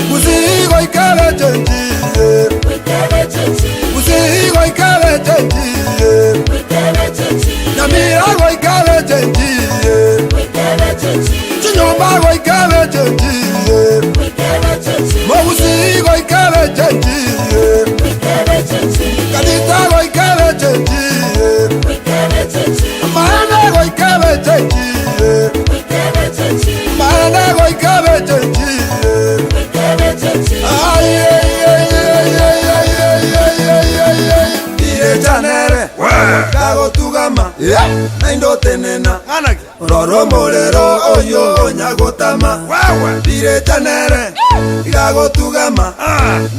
Gusii Goika Gusii Goika Namira Goika Chinyomba Goika Gusii Goika Kadita Goika Mana Goika Mana Goika Echange Dago tugama Naindo tenena Roro molero oyo onyagotama Echange Dago tugama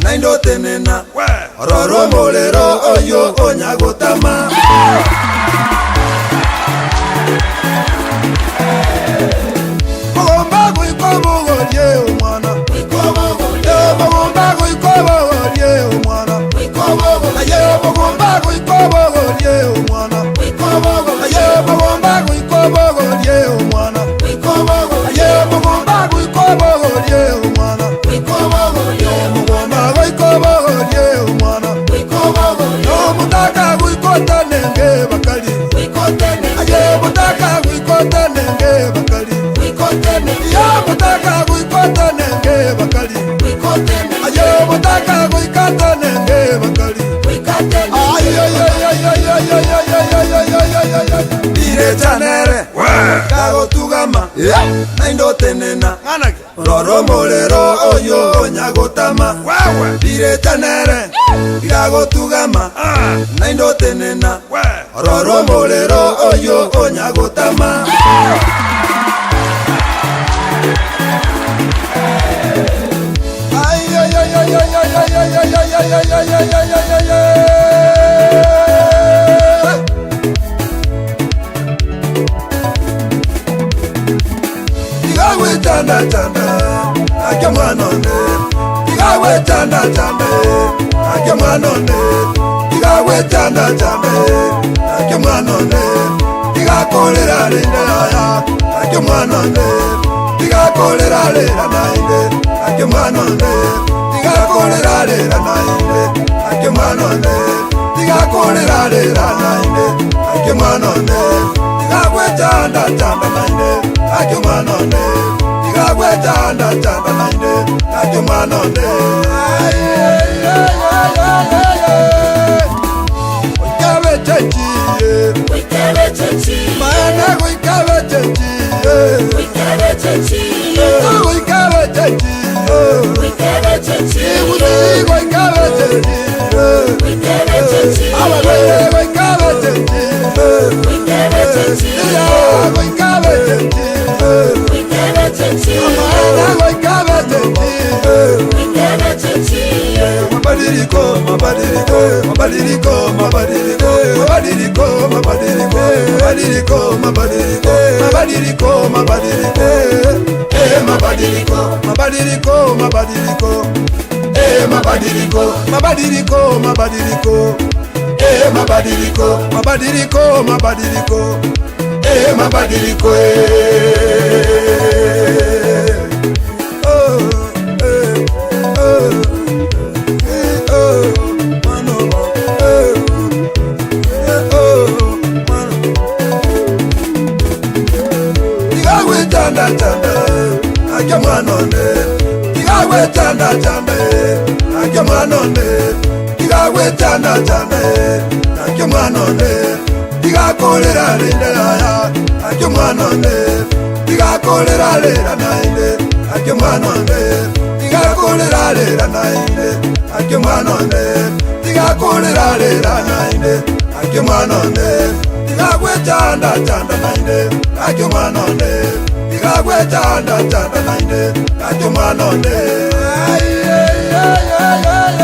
Naindo tenena Roro molero oyo onyagotama Mogomba guikomo godie umwana Mogomba guikomo godie umwana Aye mogomba guikomo godie umwana Aye mogomba guikomo godie umwana Aye mogomba guikomo godie umwana Mogomba guikomo godie umwana No mutaka guikota nenge bakali Aye mutaka guikota nenge bakali Ya mutaka guikota nenge bakali Aye mutaka guikota nenge bakali Ay ay ay ay ay ay ay ay ay ay Echange Dago tugama Naindo tenena Roro molero oyo onyagotama Echange Dago tugama Naindo tenena Roro molero oyo onyagotama Ay ay ay ay ay ay ay ay ay ay ay ay ay ay Igawe tanda tanda Akemanone Igawe tanda tanda Akemanone Igawe tanda tanda Akemanone Igakolera lenda Akemanone Igakolera lenda nainde Akemanone Igakolera lenda nainde Akemanone Igakolera lenda nainde Akemanone Igawe tanda tanda nainde Akemanone Igawe tanda tanda nainde Akemanone Ay ay ay ay ay Goika chanchi Goika chanchi Mana goika chanchi Goika chanchi Goika chanchi Goika chanchi Gusii Goika chanchi Goika chanchi Abaye Goika chanchi Goika chanchi Ya Goika chanchi Goika chanchi Mana Goika chanchi Mabadiriko mabadiriko mabadiriko mabadiriko mabadiriko mabadiriko mabadiriko mabadiriko mabadiriko mabadiriko mabadiriko mabadiriko mabadiriko mabadiriko mabadiriko mabadiriko mabadiriko mabadiriko mabadiriko mabadiriko Tanda tanda, Akemanone. Igawe tanda tanda, Akemanone. Igawe tanda tanda, Akemanone. Igakolera lenda ya, Akemanone. Igakolera lenda nainde, Akemanone. Igakolera lenda nainde, Akemanone. Igakolera lenda nainde, Akemanone. Igawe tanda tanda nainde, Akemanone. Igawe tanda tanda nainde Akemanone Ay ay ay ay ay